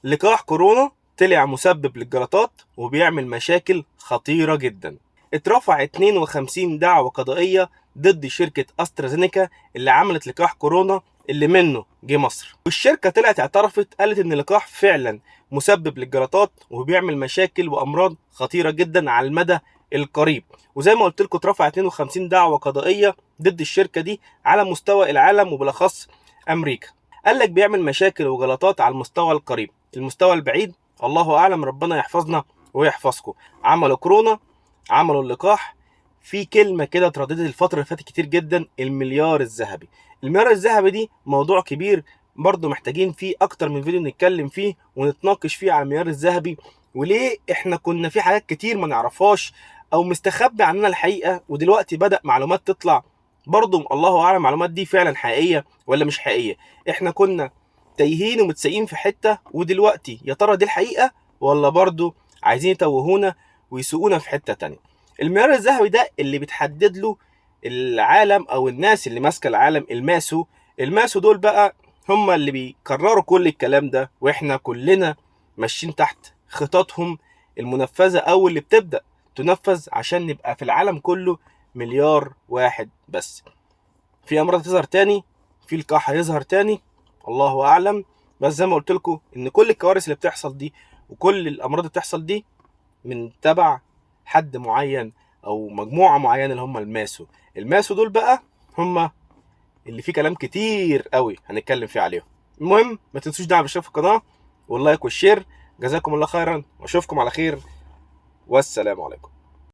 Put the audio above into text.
لقاح كورونا طلع مسبب للجلطات وبيعمل مشاكل خطيرة جدا. اترفع 52 دعوى قضائية ضد شركة أسترازينيكا اللي عملت لقاح كورونا اللي منه جه مصر، والشركة طلعت اعترفت قالت ان اللقاح فعلا مسبب للجلطات وبيعمل مشاكل وامراض خطيرة جدا على المدى القريب. وزي ما قلت لكم اترفع 52 دعوى قضائية ضد الشركة دي على مستوى العالم وبالاخص امريكا. قال لك بيعمل مشاكل وجلطات على المستوى القريب، المستوى البعيد الله اعلم، ربنا يحفظنا ويحفظكم. عملوا كورونا، عملوا اللقاح. في كلمه كده اترددت الفتره اللي فاتت كتير جدا، المليار الذهبي. المليار الذهبي دي موضوع كبير برضه، محتاجين فيه اكتر من فيديو نتكلم فيه ونتناقش فيه على المليار الذهبي، وليه احنا كنا في حاجات كتير ما نعرفهاش او مستخبي عننا الحقيقه، ودلوقتي بدأ معلومات تطلع برضه الله اعلم المعلومات دي فعلا حقيقيه ولا مش حقيقيه. احنا كنا تايهين ومتساقين في حته، ودلوقتي يا ترى دي الحقيقه ولا برضه عايزين يتوهونا ويسوقونا في حته تانية. المعيار الذهبي ده اللي بتحدد له العالم او الناس اللي ماسكه العالم، الماسو دول بقى هم اللي بيكرروا كل الكلام ده، واحنا كلنا ماشيين تحت خططهم المنفذه او اللي بتبدا تنفذ عشان نبقى في العالم كله مليار واحد بس. في امراض هتظهر تاني، في لقاح هيظهر تاني، الله اعلم. بس زي ما قلت لكم ان كل الكوارث اللي بتحصل دي وكل الامراض اللي بتحصل دي من تبع حد معين او مجموعه معينه اللي هم الماسو دول بقى هم اللي فيه كلام كتير قوي هنتكلم فيه عليهم. المهم ما تنسوش دعم الاشتراك في القناه واللايك والشير. جزاكم الله خيرا واشوفكم على خير، والسلام عليكم.